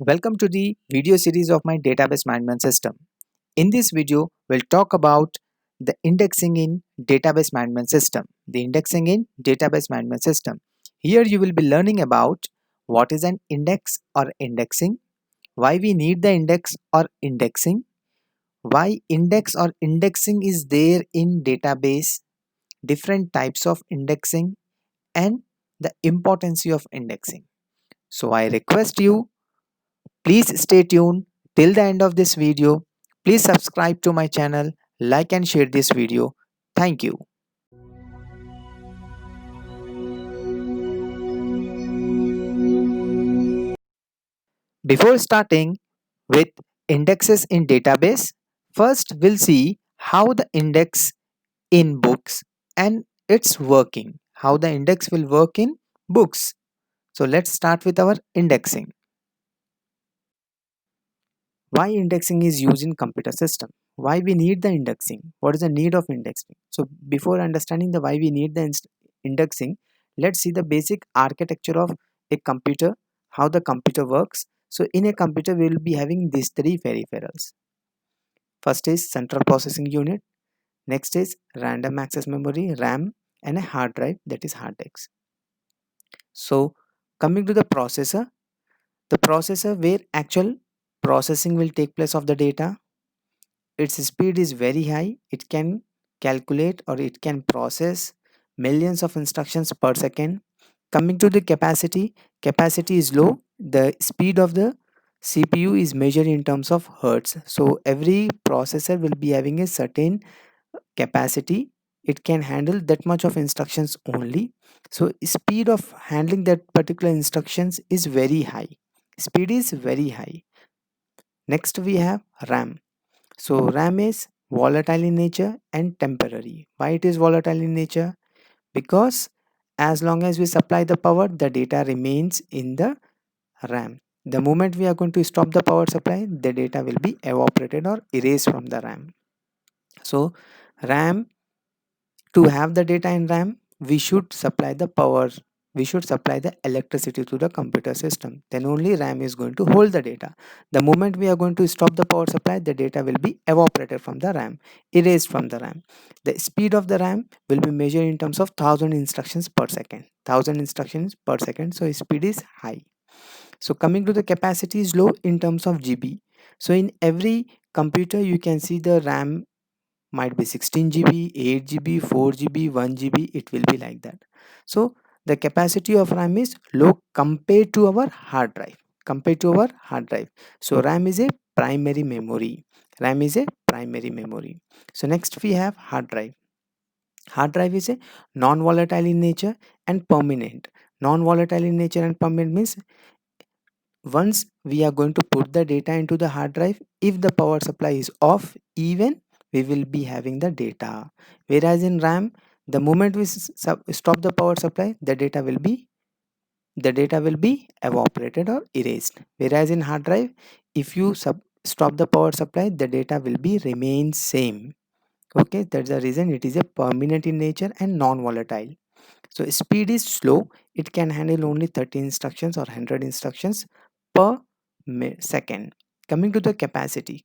Welcome to the video series of my database management system. In this video, we'll talk about the indexing in database management system. The indexing in database management system. Here you will be learning about what is an index or indexing, why we need the index or indexing, why index or indexing is there in database, different types of indexing, and the importance of indexing. So I request you, please stay tuned till the end of this video. Please subscribe to my channel, like and share this video. Thank you. Before starting with indexes in database, first we'll see how the index in books and its working. How the index will work in books. So let's start with our indexing. Why indexing is used in computer system? Why we need the indexing? What is the need of indexing? So before understanding the why we need the indexing, let's see the basic architecture of a computer, how the computer works. So in a computer we will be having these three peripherals. First is central processing unit, next is random access memory RAM, and a hard drive, that is hard disk. So coming to the processor where actual processing will take place of the data, its speed is very high. It can calculate or it can process millions of instructions per second. Coming to the capacity is low. The speed of the CPU is measured in terms of hertz. So every processor will be having a certain capacity. It can handle that much of instructions only. So speed of handling that particular instructions is very high. Speed is very high. Next we have RAM. So RAM is volatile in nature and temporary. Why it is volatile in nature? Because as long as we supply the power, the data remains in the RAM. The moment we are going to stop the power supply, the data will be evaporated or erased from the RAM. So RAM, to have the data in RAM, we should supply the power. We should supply the electricity to the computer system. Then only RAM is going to hold the data. The moment we are going to stop the power supply, the data will be evaporated from the RAM, erased from the RAM. The speed of the RAM will be measured in terms of 1000 instructions per second. 1000 instructions per second. So speed is high. So coming to the capacity is low in terms of GB. So in every computer, you can see the RAM might be 16 GB, 8 GB, 4 GB, 1 GB. It will be like that. So the capacity of RAM is low compared to our hard drive. So RAM is a primary memory. So next we have hard drive. Hard drive is a non-volatile in nature and permanent. Non-volatile in nature and permanent means once we are going to put the data into the hard drive, if the power supply is off, even we will be having the data. Whereas in RAM, the moment we stop the power supply, the data will be evaporated or erased. Whereas in hard drive, if you stop the power supply, the data will be remain same. Okay, that's the reason it is a permanent in nature and non-volatile. So speed is slow. It can handle only 30 instructions or 100 instructions per second. Coming to the capacity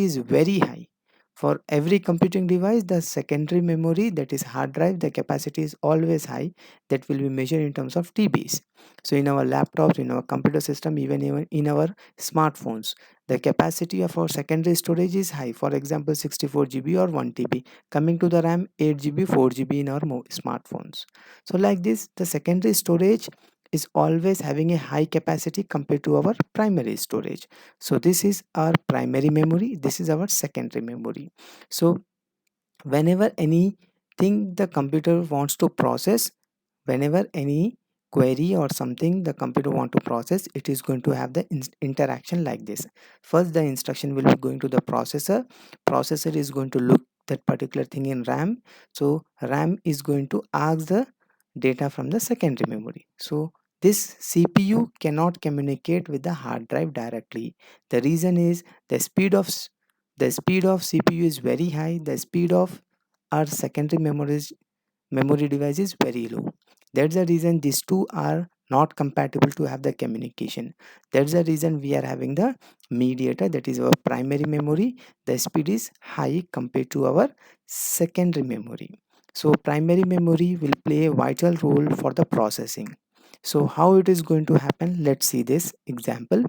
is very high. For every computing device, the secondary memory, that is hard drive, the capacity is always high. That will be measured in terms of TBs. So in our laptops, in our computer system, even in our smartphones, the capacity of our secondary storage is high. For example, 64 GB or 1 TB. Coming to the RAM, 8 GB, 4 GB in our smartphones. So like this, the secondary storage is always having a high capacity compared to our primary storage. So this is our primary memory, this is our secondary memory. So whenever anything the computer wants to process, whenever any query or something the computer want to process, it is going to have the interaction like this. First the instruction will be going to the processor is going to look that particular thing in RAM. So RAM is going to ask the data from the secondary memory. So this CPU cannot communicate with the hard drive directly. The reason is the speed of CPU is very high. The speed of our secondary memory device is very low. That's the reason these two are not compatible to have the communication. That's the reason we are having the mediator, that is our primary memory. The speed is high compared to our secondary memory. So primary memory will play a vital role for the processing. So how it is going to happen, let's see this example.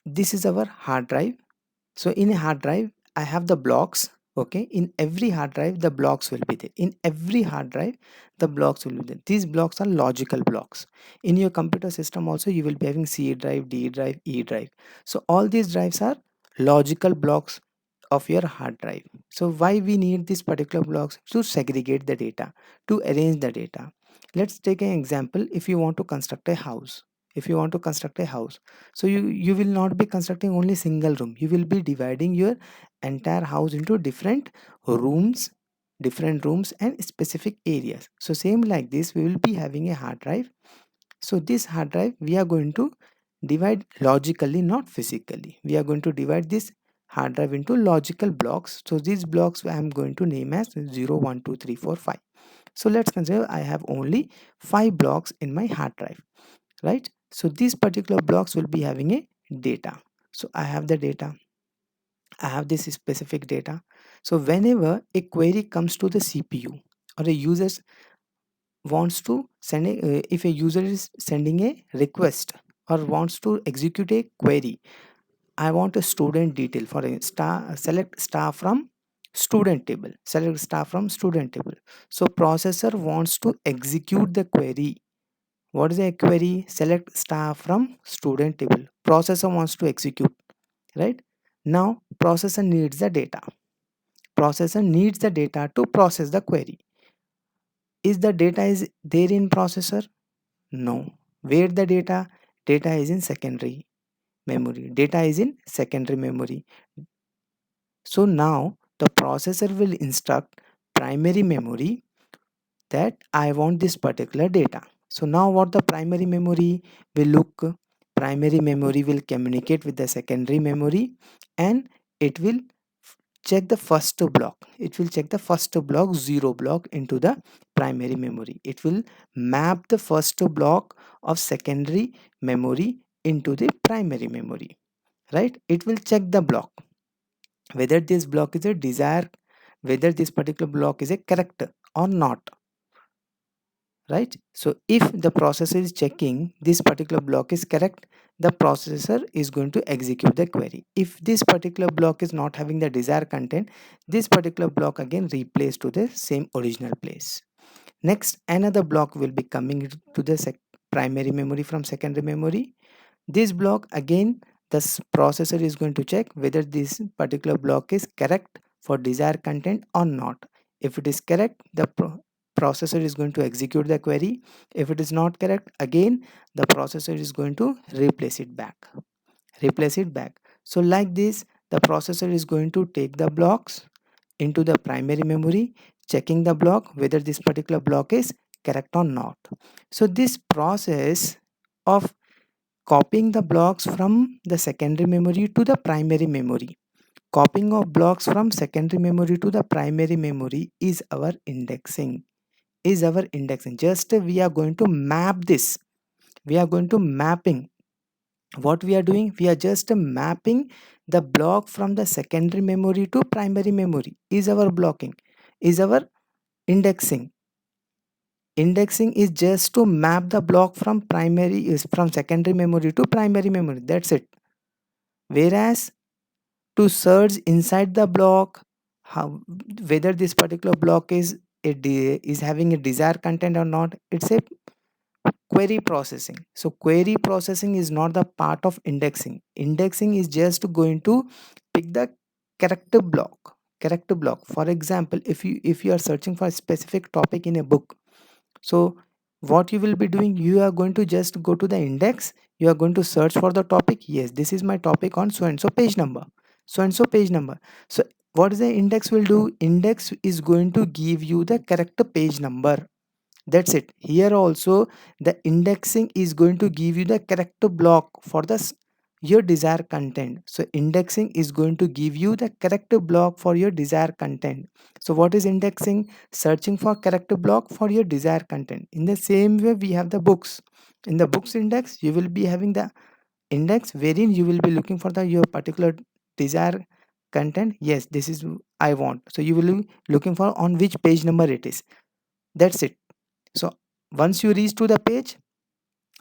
This is our hard drive. So in a hard drive, I have the blocks. Okay, in every hard drive, the blocks will be there. In every hard drive, the blocks will be there. These blocks are logical blocks. In your computer system, also, you will be having C drive, D drive, E drive. So all these drives are logical blocks of your hard drive. So why we need these particular blocks? To segregate the data, to arrange the data. Let's take an example. If you want to construct a house, if you want to construct a house, so you will not be constructing only single room, you will be dividing your entire house into rooms different rooms and specific areas. So same like this, we will be having a hard drive. So this hard drive we are going to divide logically, not physically. We are going to divide this hard drive into logical blocks. So these blocks I am going to name as 0 1 2 3 4 5. So let's consider I have only 5 blocks in my hard drive, right? So these particular blocks will be having a data. So I have the data, I have this specific data. So whenever a query comes to the CPU, or a user wants to send if a user is sending a request or wants to execute a query, I want a student detail. For a star, select star from student table, select star from student table. So processor wants to execute the query. What is a query? Select star from student table. Processor wants to execute, right? Now processor needs the data. Processor needs the data to process the query. Is the data is there in processor? No. Where the data? Data is in secondary memory. Data is in secondary memory. So now the processor will instruct primary memory that I want this particular data. So now what the primary memory will look, primary memory will communicate with the secondary memory, and it will check the first block. It will check the first block, 0 block, into the primary memory. It will map the first block of secondary memory into the primary memory, right? It will check the block, whether this block is a desired, whether this particular block is a correct or not, right? So if the processor is checking this particular block is correct, the processor is going to execute the query. If this particular block is not having the desired content, this particular block again replays to the same original place. Next, another block will be coming to the primary memory from secondary memory. This block again, the processor is going to check whether this particular block is correct for desired content or not. If it is correct, the processor is going to execute the query. If it is not correct, again the processor is going to replace it back. So like this, the processor is going to take the blocks into the primary memory, checking the block whether this particular block is correct or not. So this process of copying the blocks from the secondary memory to the primary memory, copying of blocks from secondary memory to the primary memory is our indexing. Just we are going to map this. We are going to mapping. What we are doing? We are just mapping the block from the secondary memory to primary memory. Is our blocking? Is our indexing? Indexing is just to map the block from secondary memory to primary memory. That's it. Whereas to search inside the block, how, whether this particular block is having a desired content or not, it's a query processing. So query processing is not the part of indexing. Indexing is just going to pick the character block. For example, if you are searching for a specific topic in a book, so what you will be doing, you are going to just go to the index, you are going to search for the topic. Yes, this is my topic on so and so page number, so and so page number. So what is the index will do? Index is going to give you the correct page number. That's it. Here also the indexing is going to give you the correct block for this your desired content. So indexing is going to give you the correct block for your desired content. So what is indexing? Searching for correct block for your desired content. In the same way, we have the books. In the books index, you will be having the index wherein you will be looking for the your particular desired content. Yes, this is I want. So you will be looking for on which page number it is. That's it. So once you reach to the page,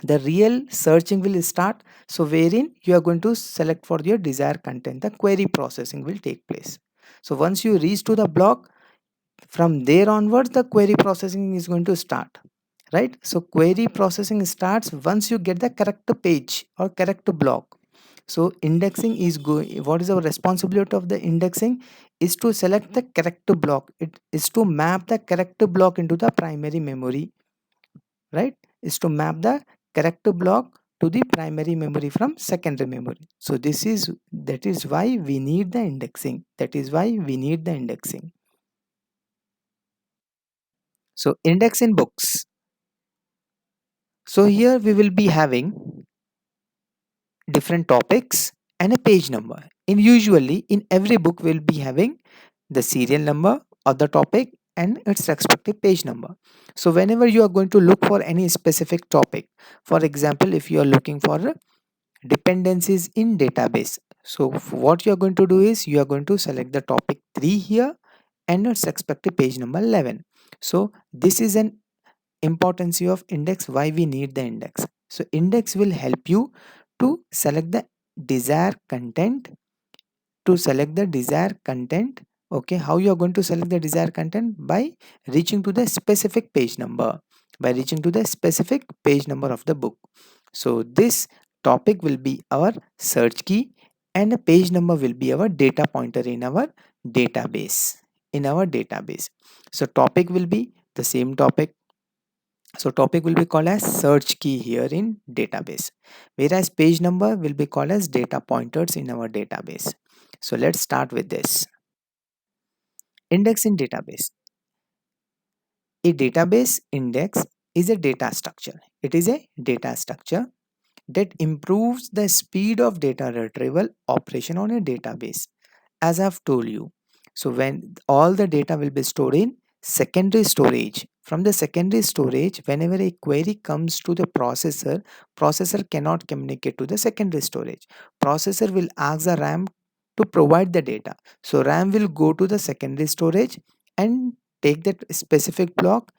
the real searching will start. So wherein you are going to select for your desired content, the query processing will take place. So once you reach to the block, from there onwards the query processing is going to start, right? So query processing starts once you get the correct page or correct block. So indexing is going, what is our responsibility of the indexing is to select the correct block. It is to map the correct block into the primary memory, right? Is to map the correct block to the primary memory from secondary memory. So this is, that is why we need the indexing. That is why we need the indexing. So index in books. So here we will be having different topics and a page number. In usually in every book we'll be having the serial number of the topic and its respective page number. So whenever you are going to look for any specific topic, for example, if you are looking for dependencies in database, so what you are going to do is you are going to select the topic 3 here and its respective page number 11. So this is an importance of index, why we need the index. So index will help you to select the desired content, to select the desired content. Okay, how you are going to select the desired content? By reaching to the specific page number, by reaching to the specific page number of the book. So this topic will be our search key and a page number will be our data pointer in our database, in our database. So topic will be the same topic. So topic will be called as search key here in database, whereas page number will be called as data pointers in our database. So let's start with this. Index in database. A database index is a data structure. It is a data structure that improves the speed of data retrieval operation on a database, as I've told you. So when all the data will be stored in secondary storage, from the secondary storage, whenever a query comes to the processor, processor cannot communicate to the secondary storage. Processor will ask the RAM to provide the data. So RAM will go to the secondary storage and take that specific block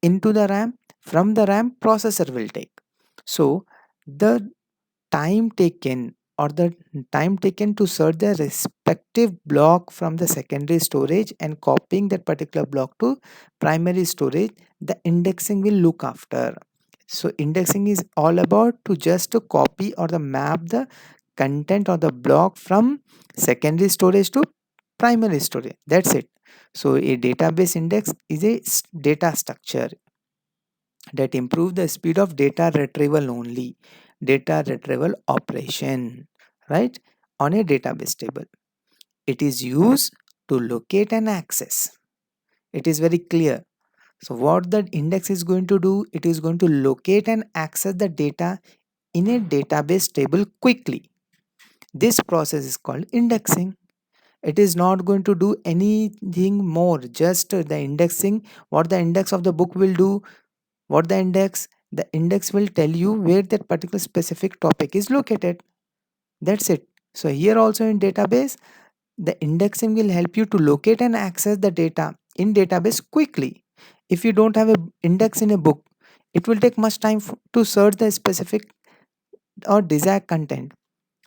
into the RAM. From the RAM, processor will take. So the time taken, or the time taken to search the respective block from the secondary storage and copying that particular block to primary storage, the indexing will look after. So indexing is all about to just to copy or the map the content or the block from secondary storage to primary storage. That's it. So a database index is a data structure that improve the speed of data retrieval only, data retrieval operation, right, on a database table. It is used to locate and access. It is very clear. So what the index is going to do, it is going to locate and access the data in a database table quickly. This process is called indexing. It is not going to do anything more, just the indexing. What the index of the book will do, what the index will tell you where that particular specific topic is located. That's it. So here also in database, the indexing will help you to locate and access the data in database quickly. If you don't have a index in a book, it will take much time to search the specific or desired content,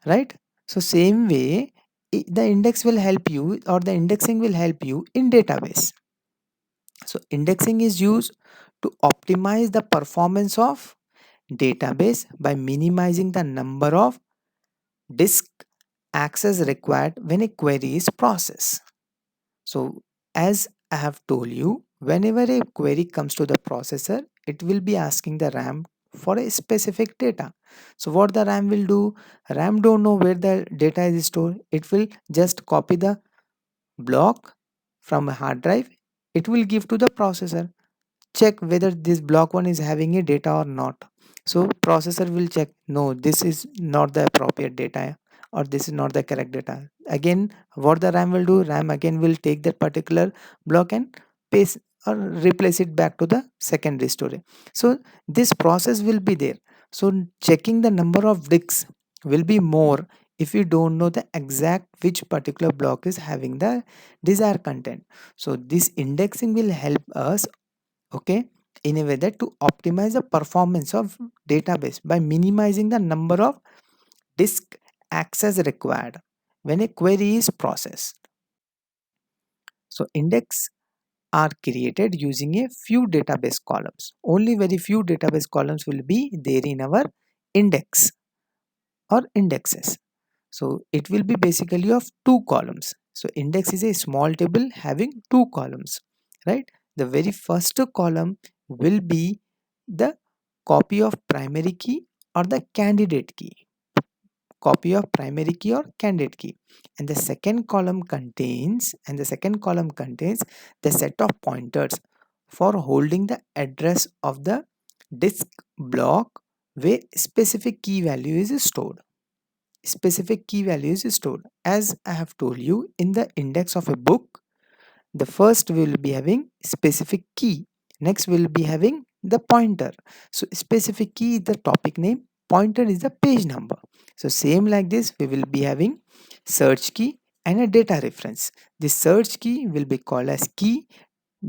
right? So same way, the index will help you, or the indexing will help you in database. So indexing is used to optimize the performance of database by minimizing the number of disk access required when a query is processed. So as I have told you, whenever a query comes to the processor, it will be asking the RAM for a specific data. So what the RAM will do, RAM don't know where the data is stored. It will just copy the block from a hard drive. It will give to the processor. Check whether this block one is having a data or not. So processor will check, no, this is not the appropriate data, or this is not the correct data. Again, what the RAM will do, RAM again will take that particular block and paste or replace it back to the secondary storage. So this process will be there. So checking the number of disks will be more if you don't know the exact which particular block is having the desired content. So this indexing will help us, okay, in a way that to optimize the performance of database by minimizing the number of disk access required when a query is processed. So index are created using a few database columns. Only very few database columns will be there in our index or indexes. So it will be basically of two columns. So index is a small table having two columns, right? The very first column will be the copy of primary key or the candidate key, copy of primary key or candidate key. And the second column contains the set of pointers for holding the address of the disk block where specific key value is stored. Specific key value is stored. As I have told you, in the index of a book, the first will be having specific key, next will be having the pointer. So specific key is the topic name, pointer is the page number. So same like this, we will be having search key and a data reference. The search key will be called as key,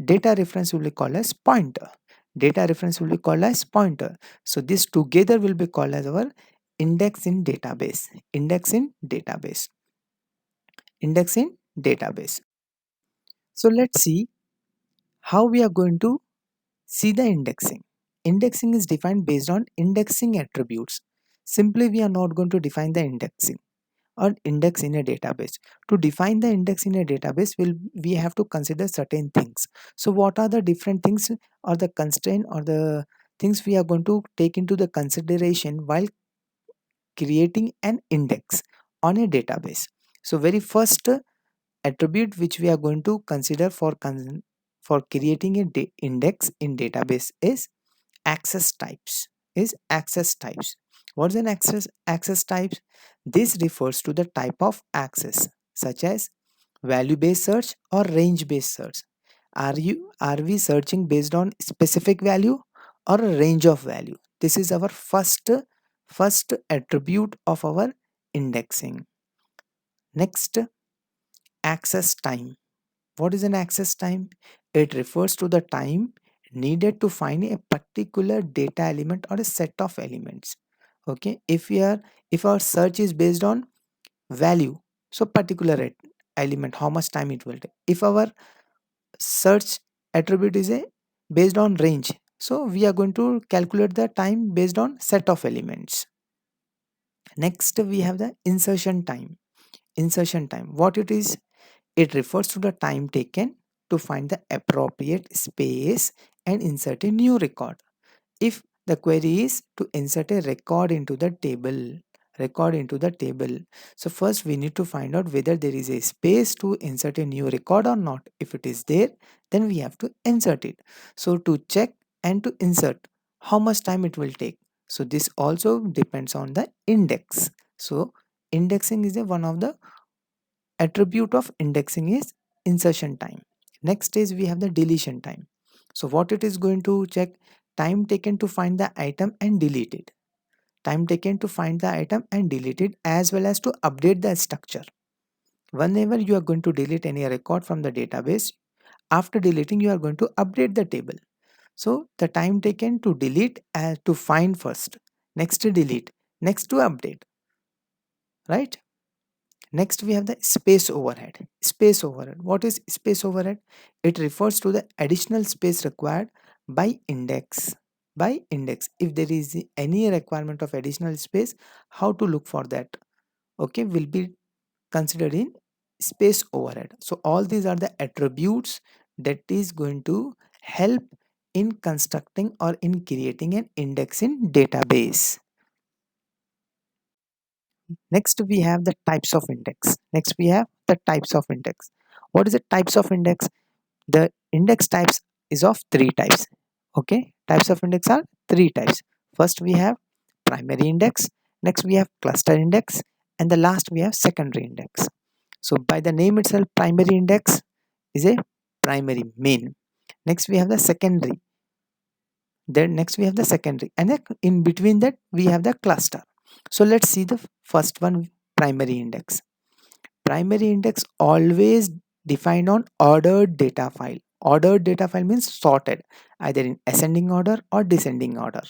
data reference will be called as pointer, data reference will be called as pointer. So this together will be called as our index in database, index in database, index in database. So let's see how we are going to see the indexing. Indexing is defined based on indexing attributes. Simply we are not going to define the indexing or index in a database. To define the index in a database, we have to consider certain things. So what are the different things or the constraint or the things we are going to take into the consideration while creating an index on a database? So very first attribute which we are going to consider for creating a index in database is access types. Is access types. What is an access types? This refers to the type of access, such as value based search or range based search. Are we searching based on specific value or a range of value? This is our first attribute of our indexing. Next, access time. What is an access time? It refers to the time needed to find a particular data element or a set of elements. Okay, if our search is based on value, so particular element, how much time it will take. If our search attribute is a based on range, so we are going to calculate the time based on set of elements. Next, we have the insertion time. Insertion time, what it is? It refers to the time taken to find the appropriate space and insert a new record. If the query is to insert a record into the table, so first we need to find out whether there is a space to insert a new record or not. If it is there, then we have to insert it. So to check and to insert, how much time it will take? So this also depends on the index. So indexing is a one of the attribute of indexing is insertion time. Next is we have the deletion time. So what it is going to check? Time taken to find the item and delete it. Time taken to find the item and delete it, as well as to update the structure. Whenever you are going to delete any record from the database, after deleting you are going to update the table. So the time taken to delete, to find first, next to delete, next to update, right? Next, we have the space overhead. Space overhead. What is space overhead? It refers to the additional space required by index. By index. If there is any requirement of additional space, how to look for that? Okay, will be considered in space overhead. So all these are the attributes that is going to help in constructing or in creating an index in database. Next, we have the types of index. Next, we have the types of index. What is the types of index? The index types is of three types. Okay, types of index are three types. First we have primary index, next we have cluster index, and the last we have secondary index. So by the name itself, primary index is a primary main. Next we have the secondary, then next we have the secondary, and then in between that we have the cluster. So let's see the first one, primary index. Primary index always defined on ordered data file. Ordered data file means sorted, either in ascending order or descending order.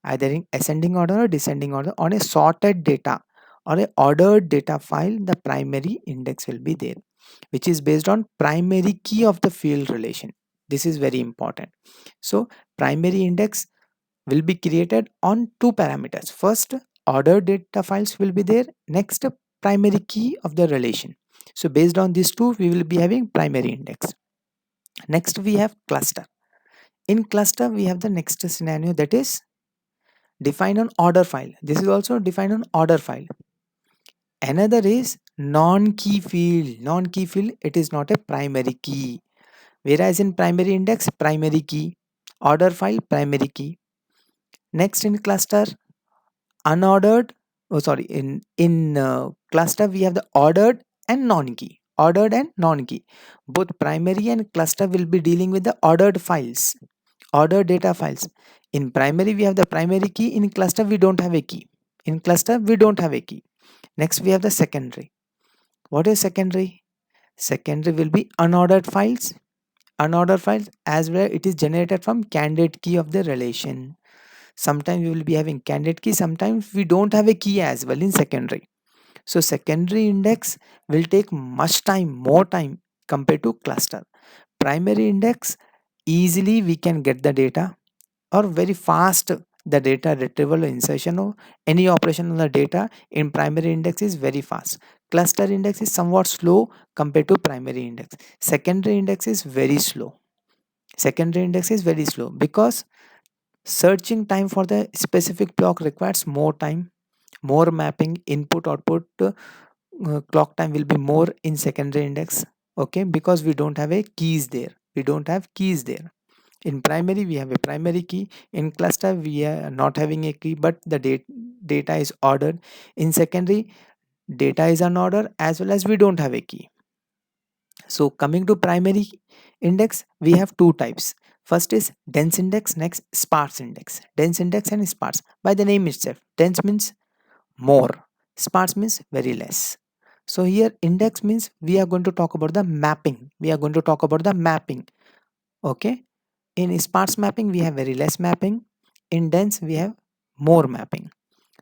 Either in ascending order or descending order. On a sorted data or a ordered data file, the primary index will be there, which is based on primary key of the field relation. This is very important. So primary index will be created on two parameters. First, ordered data files will be there. Next, primary key of the relation. So based on these two, we will be having primary index. Next, we have cluster. In cluster, we have the next scenario, that is define on order file. This is also defined on order file. Another is non-key field. Non-key field, it is not a primary key. Whereas in primary index, primary key. Order file, primary key. Next in cluster, unordered, oh sorry, in cluster we have the ordered and non-key. Ordered and non-key, both primary and cluster will be dealing with the ordered files, ordered data files. In primary we have the primary key, in cluster we don't have a key. In cluster we don't have a key. Next we have the secondary. What is secondary? Secondary will be unordered files. Unordered files, as well it is generated from candidate key of the relation. Sometimes we will be having candidate key, sometimes we don't have a key as well in secondary. So secondary index will take much time, more time compared to cluster. Primary index, easily we can get the data, or very fast the data retrieval or insertion or any operation on the data in primary index is very fast. Cluster index is somewhat slow compared to primary index. Secondary index is very slow. Secondary index is very slow because searching time for the specific block requires more time, more mapping, input output clock time will be more in secondary index. Okay, because we don't have a keys there. We don't have keys there. In primary we have a primary key. In cluster we are not having a key, but the data is ordered. In secondary, data is unordered as well as we don't have a key. So coming to primary index, we have two types. First is dense index, next sparse index. Dense index and sparse. By the name itself, dense means more, sparse means very less. So here index means we are going to talk about the mapping. We are going to talk about the mapping. Okay. In sparse mapping, we have very less mapping. In dense, we have more mapping.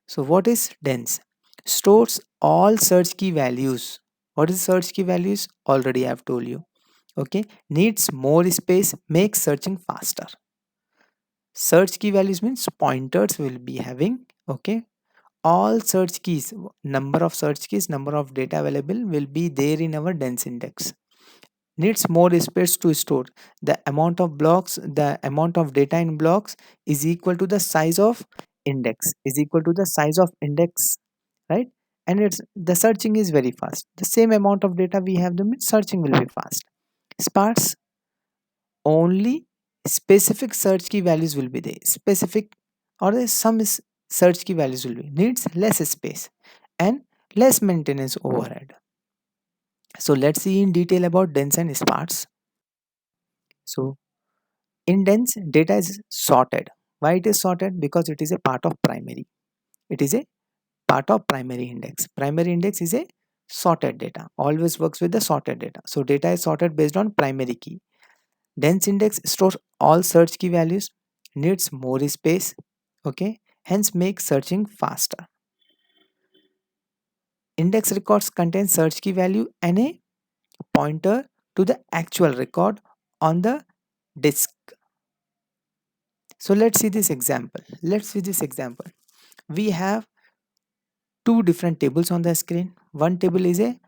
So what is dense? Stores all search key values. What is search key values? Already I have told you. Okay, needs more space, makes searching faster. Search key values means pointers will be having. Okay, all search keys, number of search keys, number of data available will be there in our dense index. Needs more space to store. The amount of blocks, the amount of data in blocks is equal to the size of index, is equal to the size of index, right? And it's the searching is very fast. The same amount of data we have, the searching will be fast. Sparse, only specific search key values will be there. Specific, or some search key values will be, needs less space and less maintenance overhead. So let's see in detail about dense and sparse. So in dense, data is sorted. Why it is sorted? Because it is a part of primary. It is a part of primary index. Primary index is a sorted data. Always works with the sorted data. So data is sorted based on primary key. Dense index stores all search key values, needs more space. Okay, hence make searching faster. Index records contain search key value and a pointer to the actual record on the disk. So let's see this example. Let's see this example. We have two different tables on the screen. One table is a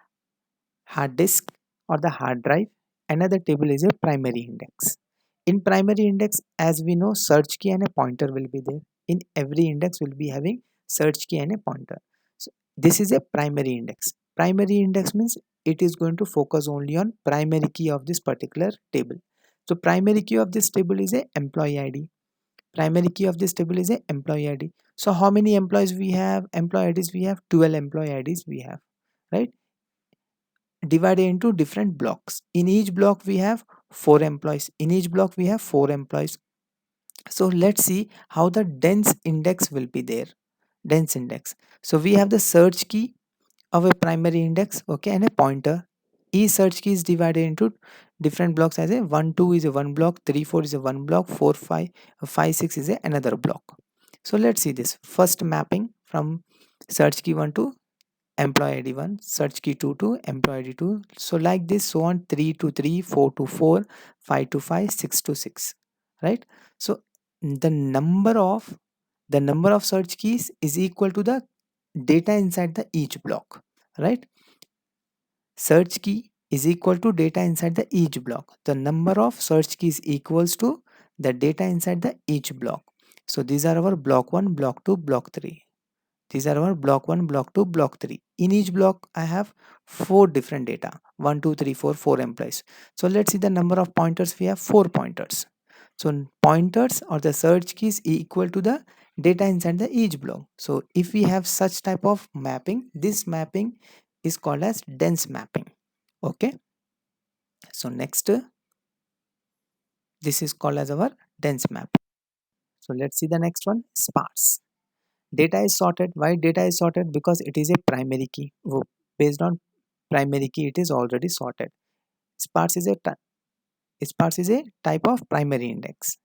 hard disk or the hard drive. Another table is a primary index. In primary index, as we know, search key and a pointer will be there. In every index will be having search key and a pointer. So this is a primary index. Primary index means it is going to focus only on primary key of this particular table. So primary key of this table is a employee ID. Primary key of this table is a employee ID. So how many employees we have? Employee IDs we have 12 employee IDs we have, right? Divided into different blocks. In each block we have 4 employees. In each block we have 4 employees. So let's see how the dense index will be there. Dense index. So we have the search key of a primary index, okay, and a pointer. Each search key is divided into different blocks as a 1 2 is a one block, 3 4 is a one block, 4 5 5 6 is a another block. So let's see this first mapping from search key 1 to employee id 1, search key 2 to employee id 2. So like this, so on, 3 to 3, 4 to 4, 5 to 5, 6 to 6, right? So the number of search keys is equal to the data inside the each block, right? Search key is equal to data inside the each block. The number of search keys equals to the data inside the each block. So these are our block 1, block 2, block 3. These are our block 1, block 2, block 3. In each block I have 4 different data, 1 2 3 4, 4 employees. So let's see the number of pointers. We have 4 pointers. So pointers or the search keys equal to the data inside the each block. So if we have such type of mapping, this mapping is called as dense mapping. Okay, so next, this is called as our dense map. So let's see the next one, sparse. Data is sorted. Why data is sorted? Because it is a primary key. Based on primary key, it is already sorted. Sparse is a sparse is a type of primary index.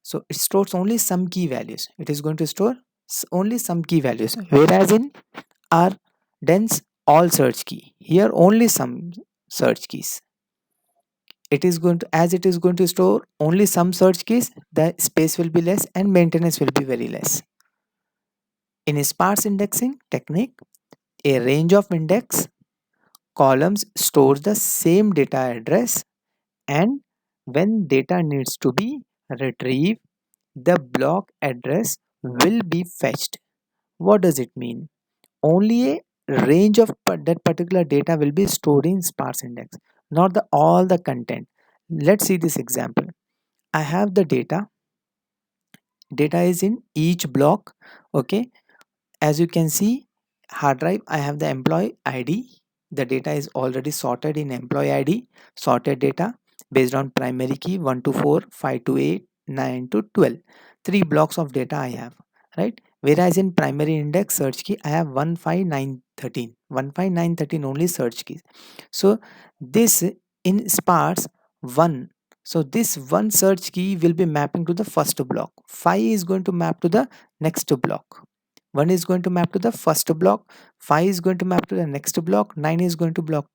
So it stores only some key values. It is going to store only some key values. Whereas in our dense all search key, here only some search keys. It is going to, as it is going to store only some search keys, the space will be less and maintenance will be very less. In a sparse indexing technique, a range of index columns stores the same data address, and when data needs to be retrieved, the block address will be fetched. What does it mean? Only a range of that particular data will be stored in sparse index, not the all the content. Let's see this example. I have the data is in each block, okay. As you can see, hard drive, I have the employee id. The data is already sorted in employee id, sorted data based on primary key 1 to 4, 5 to 8, 9 to 12. 3 blocks of data I have, right? Whereas in primary index search key I have 15913, 15913 only search keys. So this in sparse one, so this one search key will be mapping to the first block, 5 is going to map to the next block, 1 is going to map to the first block, 5 is going to map to the next block, 9 is going to block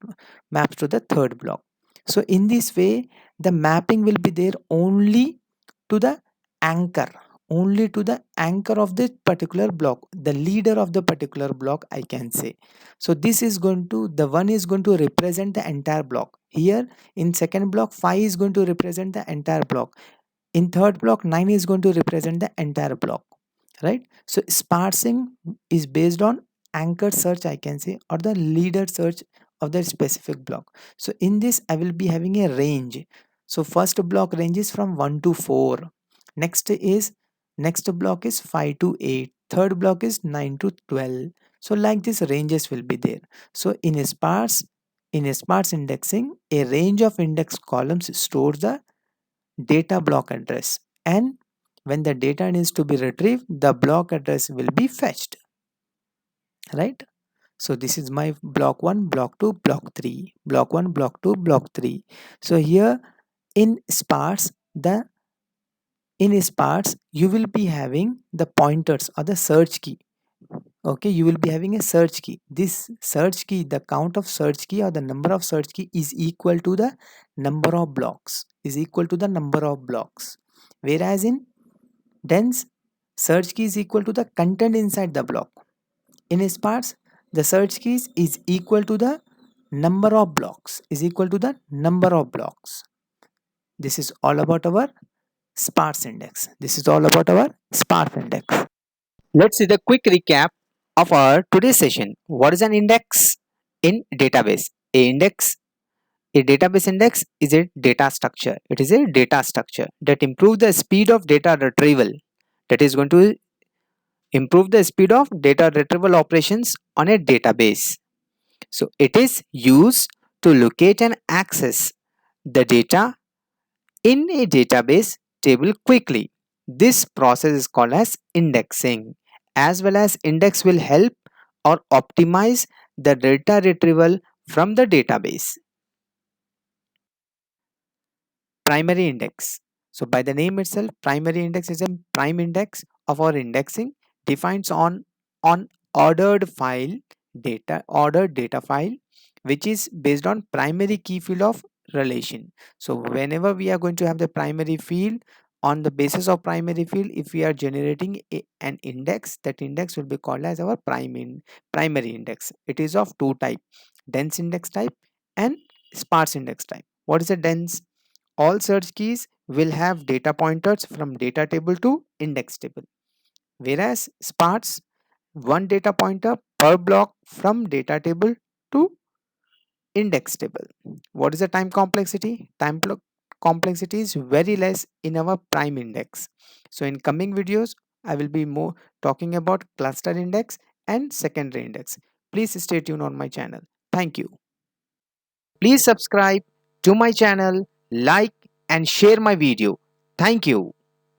maps to the third block. So in this way, the mapping will be there only to the anchor, only to the anchor of this particular block, the leader of the particular block, I can say. So this is going to, the one is going to represent the entire block. Here in second block, 5 is going to represent the entire block. In third block, 9 is going to represent the entire block, right? So sparsing is based on anchor search, I can say, or the leader search of the specific block. So in this I will be having a range. So first block ranges from 1 to 4, next block is 5 to 8, third block is 9 to 12. So like this ranges will be there. So in a sparse indexing, a range of index columns stores the data block address, and when the data needs to be retrieved, the block address will be fetched, right? So this is my block 1, block 2, block 3, block 1, block 2, block 3. So here in sparse, the in sparse you will be having the pointers or the search key, okay. You will be having a search key. This search key, the count of search key or the number of search key is equal to the number of blocks, is equal to the number of blocks. Whereas in dense, search key is equal to the content inside the block. In sparse, the search keys is equal to the number of blocks, is equal to the number of blocks. This is all about our sparse index. This is all about our sparse index. Let's see the quick recap of our today's session. What is an index in database? A index A database index is a data structure. It is a data structure that improves the speed of data retrieval. That is going to improve the speed of data retrieval operations on a database. So it is used to locate and access the data in a database table quickly. This process is called as indexing. As well as index will help or optimize the data retrieval from the database. Primary index. So by the name itself, primary index is a prime index of our indexing defines on ordered data file, which is based on primary key field of relation. So whenever we are going to have the primary field, on the basis of primary field, if we are generating an index, that index will be called as our primary index. It is of two type: dense index type and sparse index type. What is a dense? All search keys will have data pointers from data table to index table, whereas sparse, one data pointer per block from data table to index table. What is the time complexity? Complexity is very less in our prime index. So in coming videos, I will be more talking about cluster index and secondary index. Please stay tuned on my channel. Thank you. Please subscribe to my channel, like and share my video. Thank you.